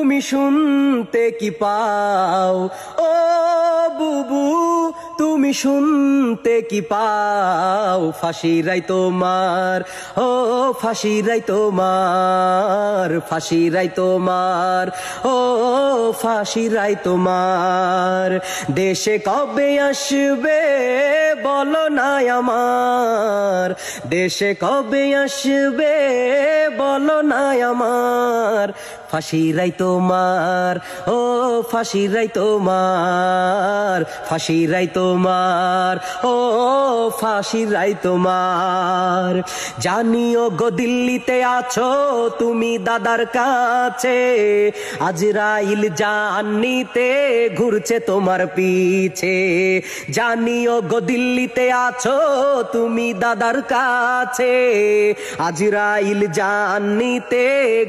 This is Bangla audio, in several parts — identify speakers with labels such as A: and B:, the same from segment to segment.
A: তুমি শুনতে কি পাও? ও বুবু তুমি শুনতে কি পাও? ফাঁসির রায় তোমার, ও ফাঁসির রায় তোমার, ফাঁসির রায় তোমার, ও ফাঁসির রায় তোমার। দেশে কবে আসবে বলো না আমার, দেশে কবে আসবে বলো না আমার। ফাঁসির রায় তোমার, ও ফাঁসির রায় তোমার, ফাঁসির রায় তোমার, ও ফাঁসির রায় তোমার। জানিও গো দিল্লিতে আছো তুমি দাদার কাছে, আজরাইল জান নিতে ঘুরছে তোমার পিছে। জানিও গো দিল্লিতে আছো তুমি দাদার কাছে, আজরাইল জান নিতে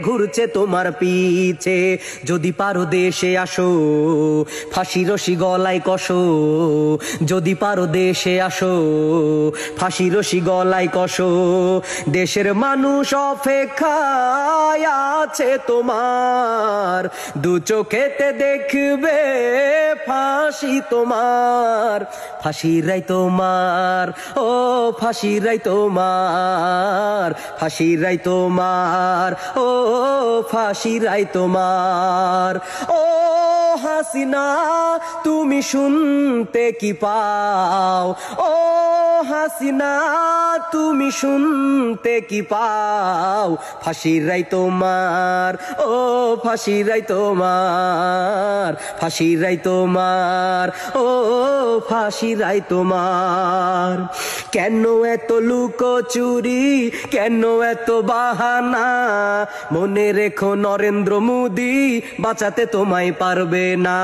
A: ঘুরছে তোমার পিছে। যদি পারো দেশে আসো ফাঁসি রশি গলায় কষো, যদি পারো দেশে আসো ফাঁসি রশি গলায় কষো। দেশের মানুষ অপেক্ষায় আছে তোমার, দু চোখেতে দেখবে ফাঁসি তোমার। ফাঁসির রায় তোমার, ও ফাঁসির রায় তোমার, ফাঁসির রায় তোমার, ও ফাঁসির রায় তোমার। ও হাসিনা তুমি শুনতে কি পাও? ও হাসিনা তুমি শুনতে কি পাও? ফাঁসির রায় তোমার, ও ফাঁসির রায় তোমার, ফাঁসির রায় তোমার, ও ফাঁসির রায় তোমার। কেন এত লুকোচুরি, কেন এত বাহানা? মনে রেখো নরেন্দ্র মোদি বাঁচাতে তোমায় পারবে না।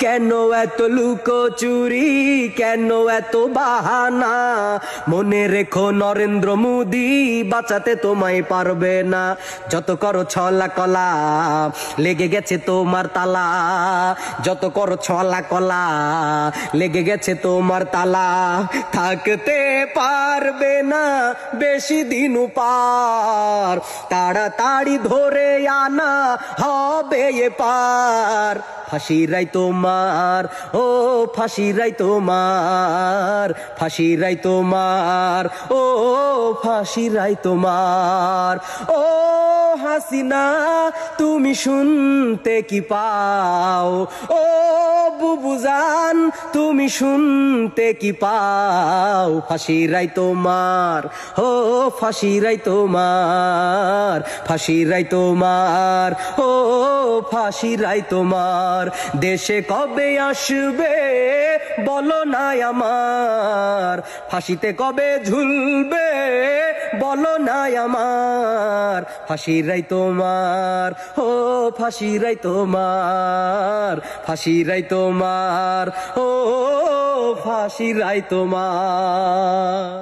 A: কেন এত লুকোচুরি, কেন এত বাহানা? মনে রেখো নরেন্দ্র মোদি বাঁচাতে তোমায় পারবে না। যত করো ছলা কলা লেগে গেছে তোমার তালা, যত করো ছলা কলা লেগে গেছে তোমার তালা। থাকতে পারবে না বেশি দিন পার, তাড়াতাড়ি ধরে আনা হবে এ পার। ফাঁসির রায় তোমার, ও ফাঁসির রায় তোমার, ফাঁসির রায় তোমার, ও ফাঁসির রায় তোমার। ও হাসিনা তুমি শুনতে কি পাও? ও বুবুজান তুমি শুনতে কি পাও? ফাঁসির রায় তোমার, ও ফাঁসির রায় তোমার, ফাঁসির রায় তোমার, ও ফাঁসির রায় তোমার। দেশে কবে আসবে বলো না আমার, ফাঁসিতে কবে ঝুলবে বলো না আমার। ফাঁসির রায় তোমার, ও ফাঁসির রায় তোমার, ফাঁসির রায় তোমার, ও ফাঁসির রায় তোমার।